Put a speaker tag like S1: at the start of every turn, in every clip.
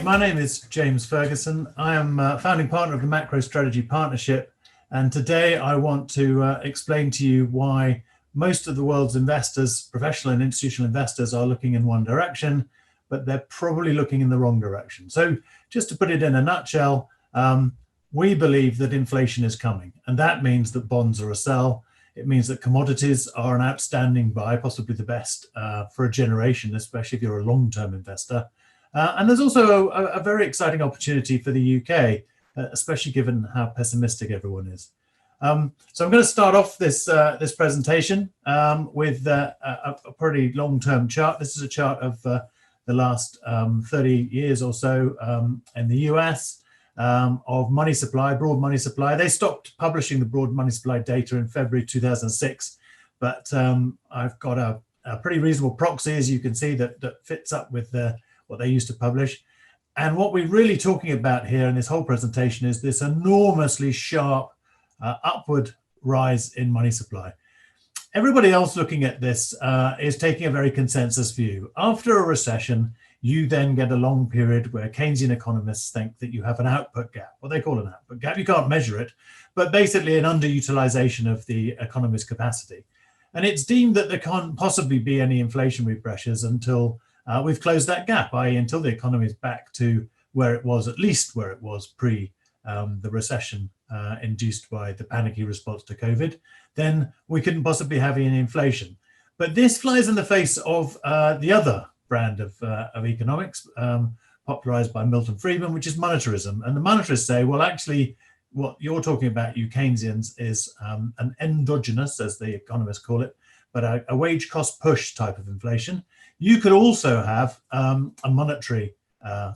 S1: Hi, my name is James Ferguson. I am founding partner of the Macrostrategy Partnership, and today I want to explain to you why most of the world's investors, professional and institutional investors, are looking in one direction, but they're probably looking in the wrong direction. So just to put it in a nutshell, we believe that inflation is coming, and that means that bonds are a sell. It means that commodities are an outstanding buy, possibly the best for a generation, especially if you're a long-term investor. And there's also a very exciting opportunity for the UK, especially given how pessimistic everyone is. So I'm going to start off this presentation with a pretty long-term chart. This is a chart of the last 30 years or so in the US of money supply, broad money supply. They stopped publishing the broad money supply data in February 2006, but I've got a pretty reasonable proxy, as you can see, that fits up with what they used to publish. And what we're really talking about here in this whole presentation is this enormously sharp upward rise in money supply. Everybody else looking at this is taking a very consensus view. After a recession, you then get a long period where Keynesian economists think that you have an output gap, what they call an output gap. You can't measure it, but basically an underutilization of the economy's capacity. And it's deemed that there can't possibly be any inflationary pressures until we've closed that gap, i.e. until the economy is back to where it was, at least where it was pre the recession induced by the panicky response to COVID, then we couldn't possibly have any inflation. But this flies in the face of the other brand of economics, popularized by Milton Friedman, which is monetarism. And the monetarists say, well, actually, what you're talking about, you Keynesians, is an endogenous, as the economists call it, but a wage cost push type of inflation. You could also have a monetary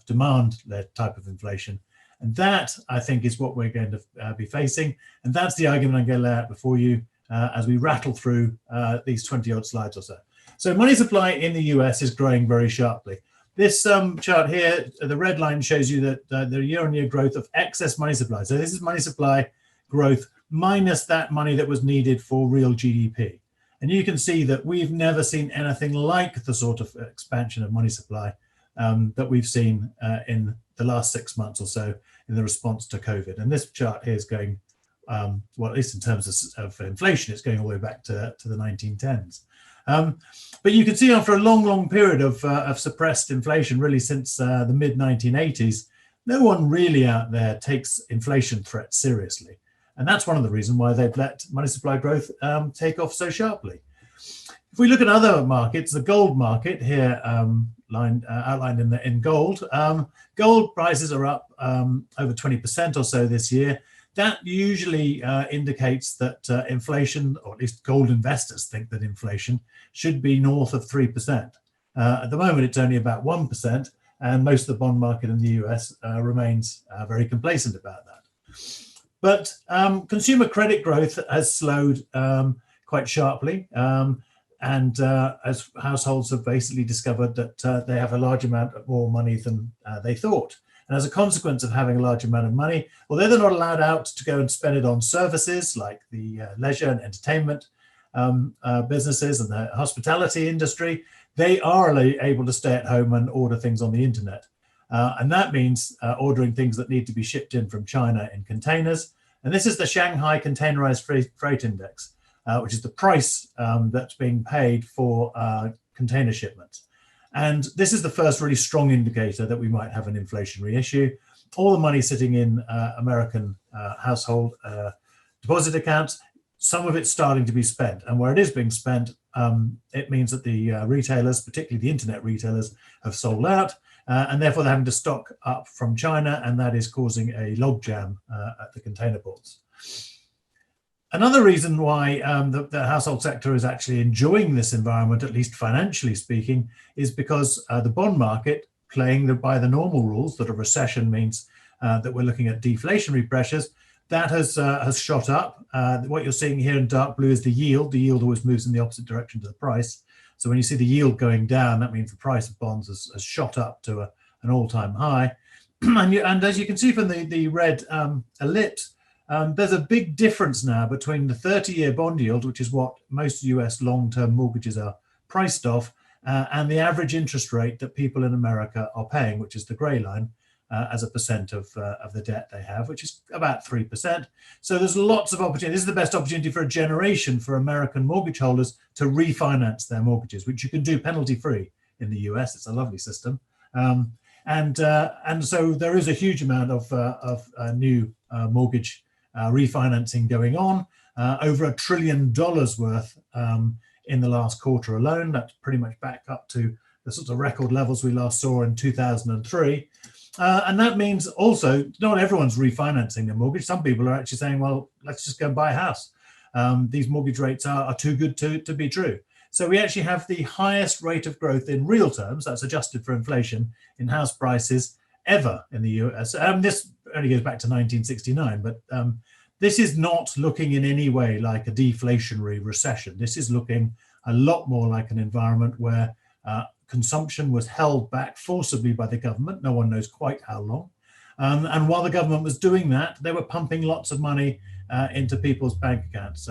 S1: demand-led type of inflation. And that, I think, is what we're going to be facing. And that's the argument I'm going to lay out before you as we rattle through these 20-odd slides or so. So money supply in the US is growing very sharply. This chart here, the red line shows you that the year-on-year growth of excess money supply. So this is money supply growth minus that money that was needed for real GDP. And you can see that we've never seen anything like the sort of expansion of money supply that we've seen in the last 6 months or so in the response to COVID. And this chart here is going, well, at least in terms of inflation, it's going all the way back to the 1910s. But you can see after a long period of suppressed inflation, really since the mid-1980s, no one really out there takes inflation threats seriously. And that's one of the reasons why they've let money supply growth take off so sharply. If we look at other markets, the gold market here outlined in gold, gold prices are up over 20% or so this year. That usually indicates that inflation, or at least gold investors think that inflation should be north of 3%. At the moment, it's only about 1%, and most of the bond market in the US remains very complacent about that. But consumer credit growth has slowed quite sharply, and as households have basically discovered that they have a large amount more money than they thought. And as a consequence of having a large amount of money, although they're not allowed out to go and spend it on services like the leisure and entertainment businesses and the hospitality industry, they are able to stay at home and order things on the internet. And that means ordering things that need to be shipped in from China in containers. And this is the Shanghai Containerized Freight Index, which is the price that's being paid for container shipments. And this is the first really strong indicator that we might have an inflationary issue. All the money sitting in American household deposit accounts, some of it's starting to be spent. And where it is being spent, it means that the retailers, particularly the internet retailers, have sold out. And therefore they're having to stock up from China, and that is causing a logjam at the container ports. Another reason why the household sector is actually enjoying this environment, at least financially speaking, is because the bond market, playing by the normal rules that a recession means that we're looking at deflationary pressures, that has shot up. What you're seeing here in dark blue is the yield. The yield always moves in the opposite direction to the price. So when you see the yield going down, that means the price of bonds has shot up to an all-time high. And as you can see from the red ellipse, there's a big difference now between the 30-year bond yield, which is what most US long-term mortgages are priced off, and the average interest rate that people in America are paying, which is the grey line, as a percent of the debt they have, which is about 3%. So there's lots of opportunity. This is the best opportunity for a generation for American mortgage holders to refinance their mortgages, which you can do penalty-free in the US. It's a lovely system. And so there is a huge amount of new mortgage refinancing going on, over $1 trillion worth in the last quarter alone. That's pretty much back up to the sort of record levels we last saw in 2003. And that means also not everyone's refinancing their mortgage. Some people are actually saying, well, let's just go and buy a house. These mortgage rates are too good to be true. So we actually have the highest rate of growth in real terms, that's adjusted for inflation, in house prices ever in the US. This only goes back to 1969, but this is not looking in any way like a deflationary recession. This is looking a lot more like an environment where consumption was held back forcibly by the government. No one knows quite how long. And while the government was doing that, they were pumping lots of money into people's bank accounts.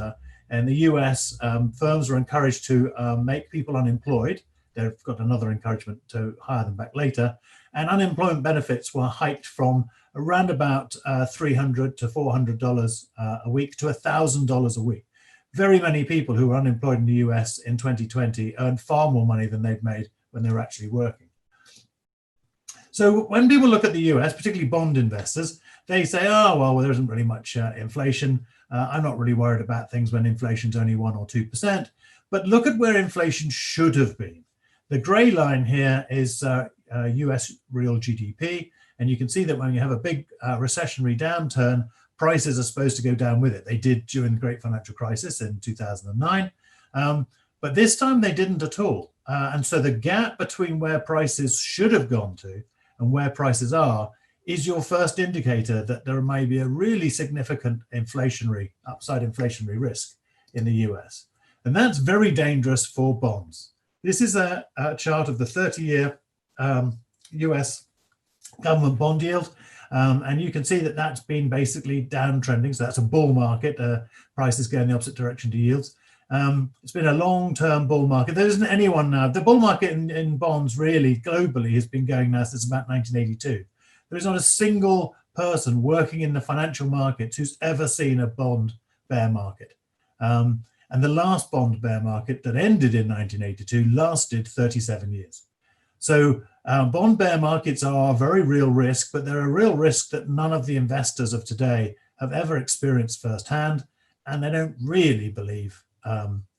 S1: In the US, firms were encouraged to make people unemployed. They've got another encouragement to hire them back later. And unemployment benefits were hiked from around about $300 to $400 a week to $1,000 a week. Very many people who were unemployed in the US in 2020 earned far more money than they'd made when they were actually working. So when people look at the US, particularly bond investors, they say, oh, well, there isn't really much inflation. I'm not really worried about things when inflation's only 1 or 2%. But look at where inflation should have been. The gray line here is US real GDP. And you can see that when you have a big recessionary downturn, prices are supposed to go down with it. They did during the Great Financial Crisis in 2009. But this time they didn't at all. And so the gap between where prices should have gone to and where prices are is your first indicator that there may be a really significant upside inflationary risk in the US. And that's very dangerous for bonds. This is a chart of the 30-year US government bond yield. And you can see that that's been basically downtrending. So that's a bull market. Prices go in the opposite direction to yields. It's been a long-term bull market. There isn't anyone now. The bull market in bonds really globally has been going now since about 1982. There is not a single person working in the financial markets who's ever seen a bond bear market. And the last bond bear market that ended in 1982 lasted 37 years. So bond bear markets are a very real risk, but they're a real risk that none of the investors of today have ever experienced firsthand, and they don't really believe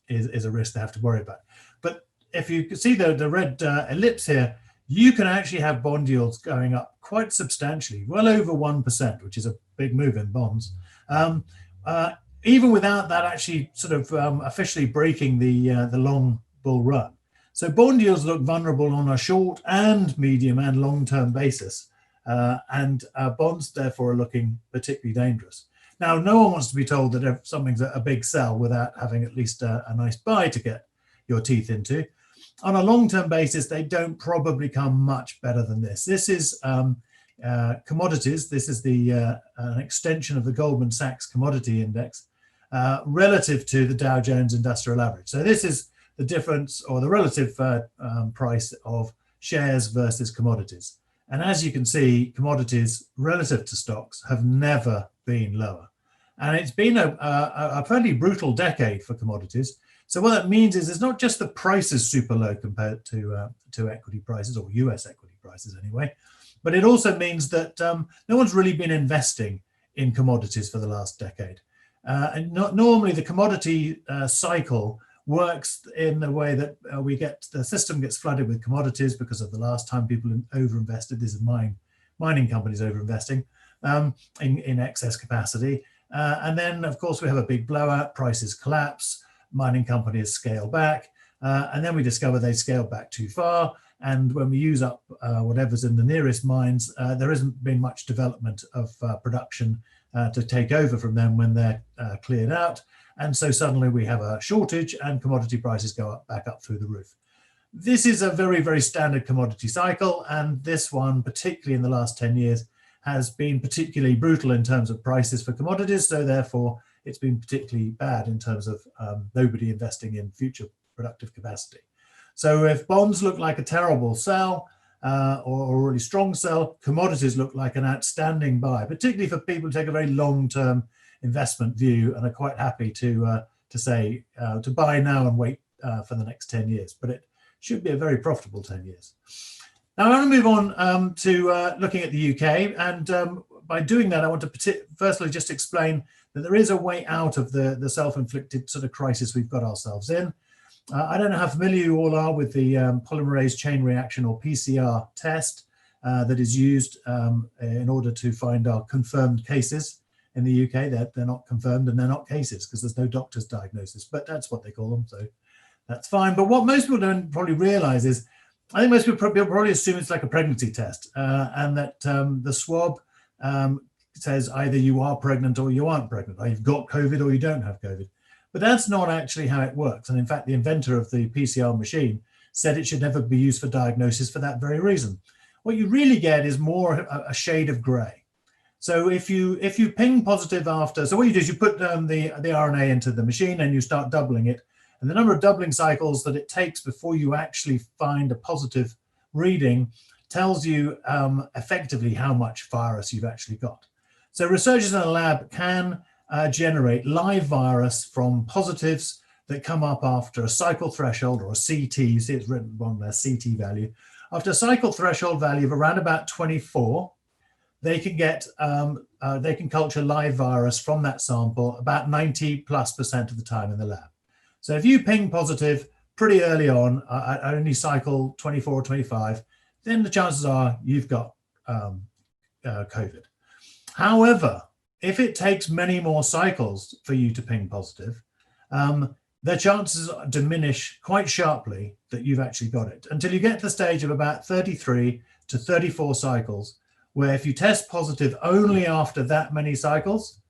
S1: is a risk they have to worry about. But if you can see the red ellipse here, you can actually have bond yields going up quite substantially, well over 1%, which is a big move in bonds, even without that actually sort of officially breaking the long bull run. So bond yields look vulnerable on a short and medium and long-term basis, and bonds therefore are looking particularly dangerous. Now, no one wants to be told that if something's a big sell without having at least a nice buy to get your teeth into. On a long-term basis, they don't probably come much better than this. This is commodities. This is an extension of the Goldman Sachs Commodity Index relative to the Dow Jones Industrial Average. So this is the difference or the relative price of shares versus commodities. And as you can see, commodities relative to stocks have never been lower. And it's been a fairly brutal decade for commodities. So what that means is it's not just the prices super low compared to equity prices, or US equity prices anyway, but it also means that no one's really been investing in commodities for the last decade. And normally the commodity cycle works in the way that the system gets flooded with commodities because of the last time people overinvested. This is mining companies overinvesting in excess capacity. And then, of course, we have a big blowout, prices collapse, mining companies scale back, and then we discover they scaled back too far. And when we use up whatever's in the nearest mines, there hasn't been much development of production to take over from them when they're cleared out. And so suddenly we have a shortage and commodity prices go back up through the roof. This is a very, very standard commodity cycle. And this one, particularly in the last 10 years, has been particularly brutal in terms of prices for commodities. So therefore, it's been particularly bad in terms of nobody investing in future productive capacity. So if bonds look like a terrible sell or a really strong sell, commodities look like an outstanding buy, particularly for people who take a very long-term investment view and are quite happy to say to buy now and wait for the next 10 years. But it should be a very profitable 10 years. Now I want to move on to looking at the UK, and by doing that I want to firstly just explain that there is a way out of the self-inflicted sort of crisis we've got ourselves in. I don't know how familiar you all are with the polymerase chain reaction, or PCR test, that is used in order to find our confirmed cases in the UK. They're not confirmed and they're not cases because there's no doctor's diagnosis, but that's what they call them, so that's fine. But what most people don't probably realize is, I think most people probably assume it's like a pregnancy test, and that the swab says either you are pregnant or you aren't pregnant, or you've got COVID or you don't have COVID. But that's not actually how it works. And in fact, the inventor of the PCR machine said it should never be used for diagnosis for that very reason. What you really get is more a shade of gray. So if you ping positive after, so what you do is you put the RNA into the machine and you start doubling it. And the number of doubling cycles that it takes before you actually find a positive reading tells you effectively how much virus you've actually got. So researchers in a lab can generate live virus from positives that come up after a cycle threshold, or a CT. You see it's written on their CT value. After a cycle threshold value of around about 24, they can get they can culture live virus from that sample about 90+% of the time in the lab. So if you ping positive pretty early on at only cycle 24 or 25, then the chances are you've got COVID. However, if it takes many more cycles for you to ping positive, the chances diminish quite sharply that you've actually got it, until you get to the stage of about 33 to 34 cycles, where if you test positive only after that many cycles,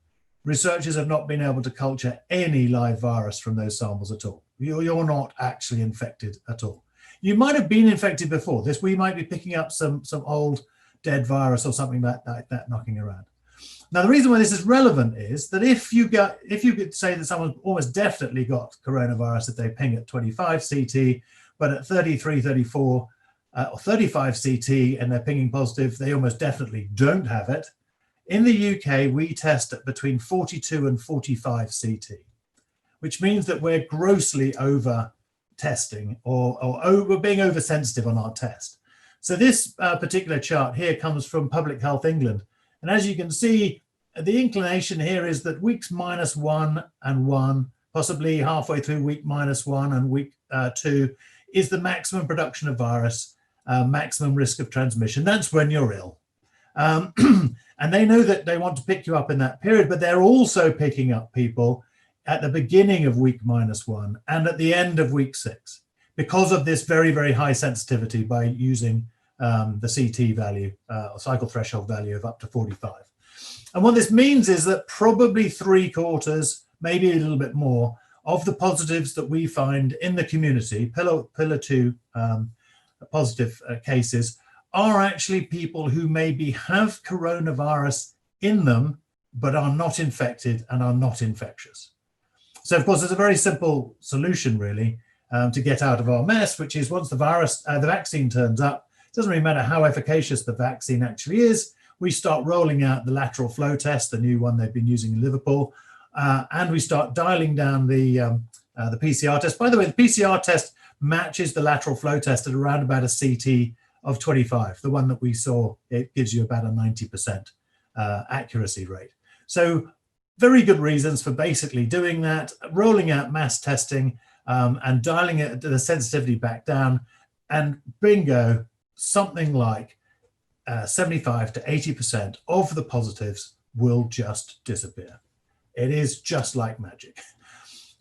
S1: researchers have not been able to culture any live virus from those samples at all. You're not actually infected at all. You might have been infected before this. We might be picking up some old dead virus or something like that knocking around. Now, the reason why this is relevant is that if you could say that someone almost definitely got coronavirus if they ping at 25 CT, but at 33, 34, or 35 CT and they're pinging positive, they almost definitely don't have it. In the UK, we test at between 42 and 45 CT, which means that we're grossly over testing, or we're being oversensitive on our test. So this particular chart here comes from Public Health England. And as you can see, the inclination here is that weeks -1 and 1, possibly halfway through week -1 and week 2, is the maximum production of virus, maximum risk of transmission. That's when you're ill. And they know that they want to pick you up in that period, but they're also picking up people at the beginning of week -1 and at the end of week 6 because of this very, very high sensitivity by using the CT value, or cycle threshold value of up to 45. And what this means is that probably 3/4, maybe a little bit more, of the positives that we find in the community, pillar 2 positive cases, are actually people who maybe have coronavirus in them, but are not infected and are not infectious. So, of course, there's a very simple solution, really, to get out of our mess, which is once the vaccine turns up, it doesn't really matter how efficacious the vaccine actually is, we start rolling out the lateral flow test, the new one they've been using in Liverpool, and we start dialing down the PCR test. By the way, the PCR test matches the lateral flow test at around about a CT of 25. The one that we saw, it gives you about a 90% accuracy rate. So very good reasons for basically doing that, rolling out mass testing and dialing it the sensitivity back down, and bingo, something like 75 to 80% of the positives will just disappear. It is just like magic.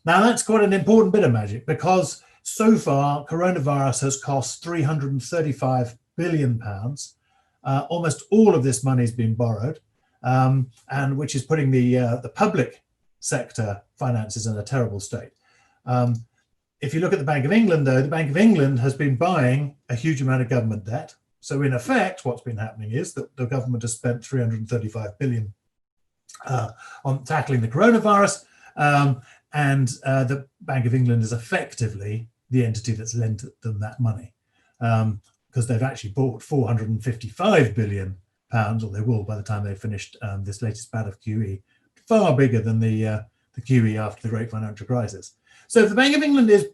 S1: Now that's quite an important bit of magic, because so far coronavirus has cost £335 billion. Almost all of this money has been borrowed, and which is putting the public sector finances in a terrible state. If you look at the Bank of England, though, the Bank of England has been buying a huge amount of government debt. So in effect, what's been happening is that the government has spent £335 billion on tackling the coronavirus, and the Bank of England is effectively the entity that's lent them that money, because they've actually bought 455 billion pounds, or they will by the time they've finished this latest bout of QE, far bigger than the QE after the Great Financial Crisis. So if the Bank of England is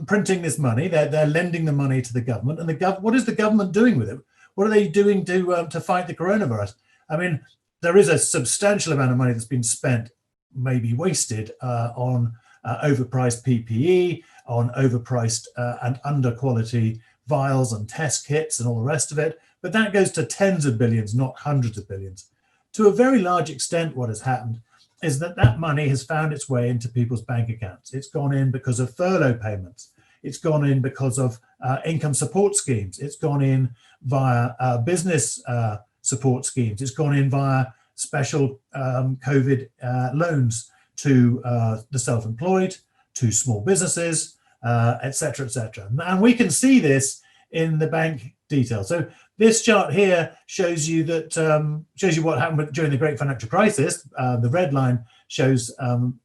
S1: printing this money, they're lending the money to the government, and what is the government doing with it? What are they doing to fight the coronavirus? I mean, there is a substantial amount of money that's been spent, maybe wasted, on overpriced PPE, on overpriced and under quality vials and test kits and all the rest of it. But that goes to tens of billions, not hundreds of billions. To a very large extent, what has happened is that money has found its way into people's bank accounts. It's gone in because of furlough payments. It's gone in because of income support schemes. It's gone in via business support schemes. It's gone in via special COVID loans to the self-employed, to small businesses, et cetera, et cetera. And we can see this in the bank detail. So this chart here shows you that shows you what happened during the Great Financial Crisis. The red line shows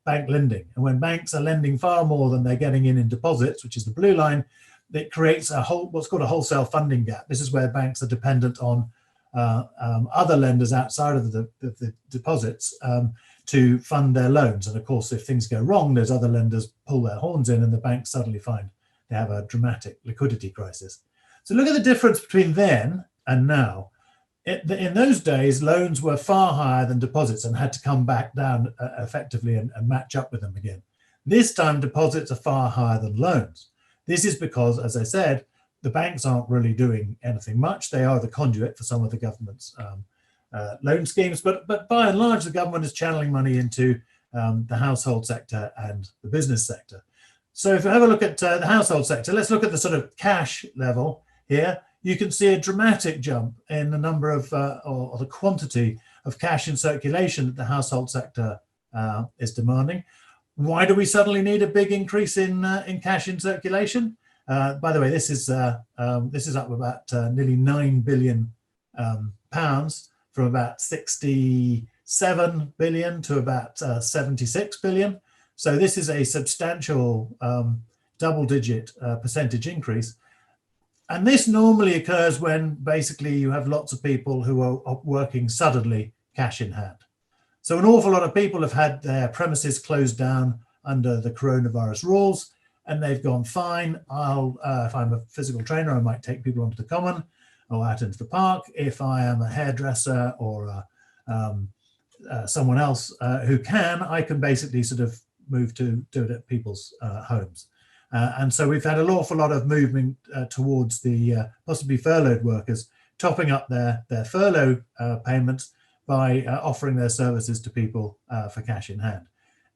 S1: bank lending, and when banks are lending far more than they're getting in deposits, which is the blue line, it creates what's called a wholesale funding gap. This is where banks are dependent on other lenders outside of the deposits to fund their loans. And of course, if things go wrong, those other lenders pull their horns in, and the banks suddenly find they have a dramatic liquidity crisis. So look at the difference between then and now. In those days, loans were far higher than deposits and had to come back down effectively and match up with them again. This time, deposits are far higher than loans. This is because, as I said, the banks aren't really doing anything much. They are the conduit for some of the government's loan schemes, but by and large, the government is channeling money into the household sector and the business sector. So if we have a look at the household sector, let's look at the sort of cash level here. You can see a dramatic jump in the number of, or the quantity of cash in circulation that the household sector is demanding. Why do we suddenly need a big increase in cash in circulation? By the way, this is up about nearly 9 billion pounds, from about 67 billion to about 76 billion. So this is a substantial double-digit percentage increase. And this normally occurs when basically you have lots of people who are working suddenly cash in hand. So an awful lot of people have had their premises closed down under the coronavirus rules, and they've gone, fine, if I'm a physical trainer, I might take people onto the common or out into the park. If I am a hairdresser or someone else who can, I can basically sort of move to do it at people's homes. And so we've had an awful lot of movement towards the possibly furloughed workers topping up their furlough payments by offering their services to people for cash in hand.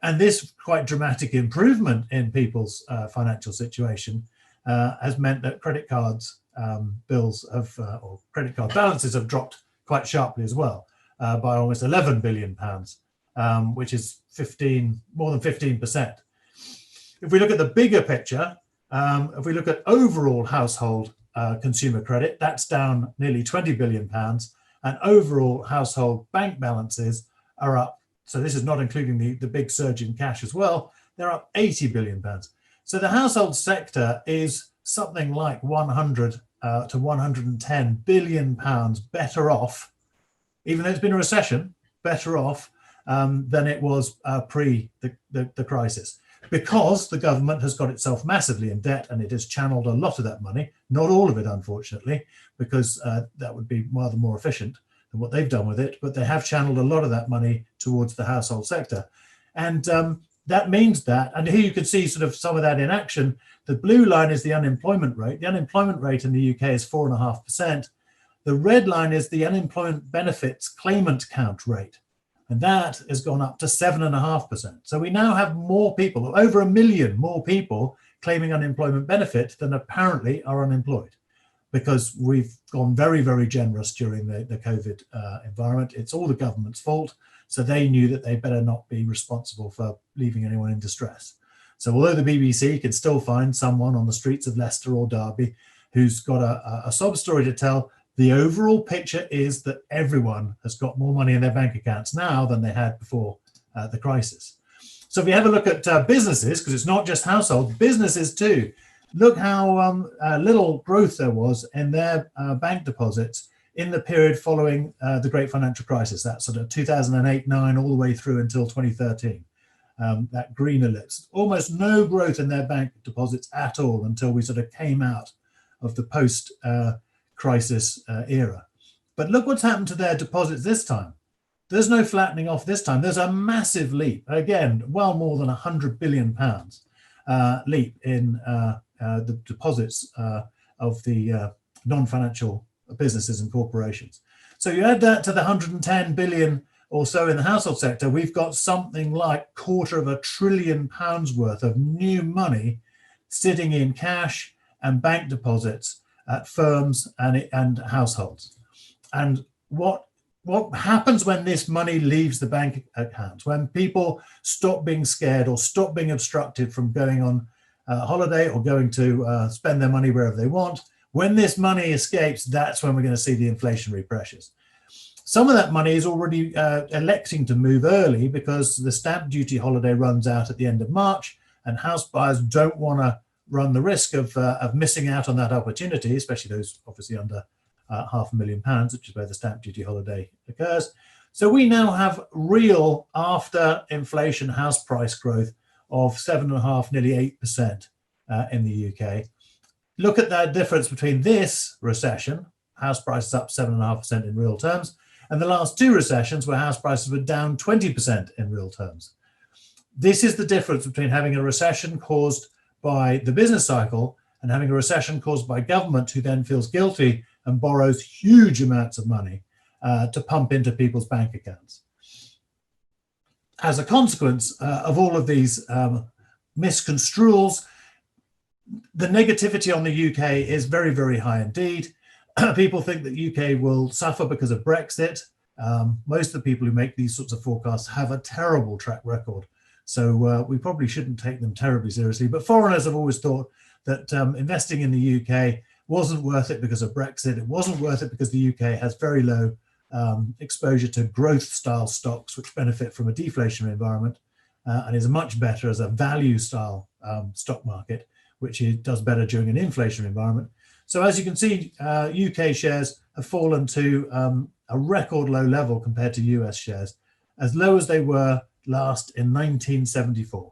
S1: And this quite dramatic improvement in people's financial situation has meant that credit cards bills have, or credit card balances have dropped quite sharply as well, by almost 11 billion pounds, which is more than 15%. If we look at the bigger picture, if we look at overall household consumer credit, that's down nearly 20 billion pounds, and overall household bank balances are up. So this is not including the big surge in cash as well. They're up 80 billion pounds. So the household sector is something like 100 to 110 billion pounds better off, even though it's been a recession, better off than it was pre the crisis, because the government has got itself massively in debt, and it has channeled a lot of that money, not all of it, unfortunately, because that would be rather more efficient than what they've done with it, but they have channeled a lot of that money towards the household sector. And that means that, and here you can see sort of some of that in action. The blue line is the unemployment rate. The unemployment rate in the UK is 4.5%. The red line is the unemployment benefits claimant count rate, and that has gone up to 7.5%. So we now have more people, over 1 million more people claiming unemployment benefit than apparently are unemployed, because we've gone very, very generous during the COVID environment. It's all the government's fault. So they knew that they better not be responsible for leaving anyone in distress. So although the BBC can still find someone on the streets of Leicester or Derby who's got a sob story to tell, the overall picture is that everyone has got more money in their bank accounts now than they had before the crisis. So if we have a look at businesses, because it's not just household, businesses too look how little growth there was in their bank deposits in the period following the Great Financial Crisis, that sort of 2008-9 all the way through until 2013. That green ellipse, almost no growth in their bank deposits at all until we sort of came out of the post-crisis era. But look what's happened to their deposits this time. There's no flattening off this time. There's a massive leap, again, well more than £100 billion leap in the deposits of the non-financial businesses and corporations. So you add that to the 110 billion or so in the household sector, we've got something like £250 billion worth of new money sitting in cash and bank deposits at firms and households. And what happens when this money leaves the bank account, when people stop being scared or stop being obstructed from going on holiday or going to spend their money wherever they want? When this money escapes, that's when we're going to see the inflationary pressures. Some of that money is already electing to move early because the stamp duty holiday runs out at the end of March, and house buyers don't want to run the risk of missing out on that opportunity, especially those obviously under £500,000, which is where the stamp duty holiday occurs. So we now have real after inflation house price growth of 7.5%, nearly 8% in the UK. Look at that difference between this recession, house prices up 7.5% in real terms, and the last two recessions where house prices were down 20% in real terms. This is the difference between having a recession caused by the business cycle and having a recession caused by government, who then feels guilty and borrows huge amounts of money to pump into people's bank accounts. As a consequence of all of these misconstruals, the negativity on the UK is very, very high indeed. People think that UK will suffer because of Brexit. Most of the people who make these sorts of forecasts have a terrible track record. So we probably shouldn't take them terribly seriously. But foreigners have always thought that investing in the UK wasn't worth it because of Brexit. It wasn't worth it because the UK has very low exposure to growth style stocks, which benefit from a deflationary environment, and is much better as a value style stock market, which does better during an inflationary environment. So as you can see, UK shares have fallen to a record low level compared to US shares, as low as they were last in 1974.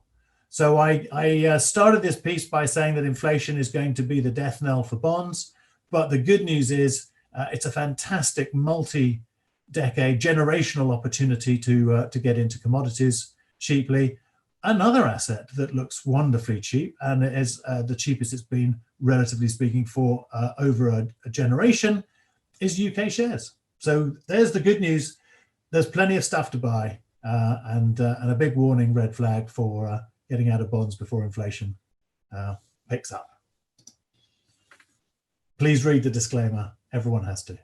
S1: So I started this piece by saying that inflation is going to be the death knell for bonds, but the good news is it's a fantastic multi-decade generational opportunity to get into commodities cheaply. Another asset that looks wonderfully cheap, and it is the cheapest it's been, relatively speaking, for over a generation, is UK shares. So there's the good news. There's plenty of stuff to buy, and a big warning red flag for getting out of bonds before inflation picks up. Please read the disclaimer. Everyone has to.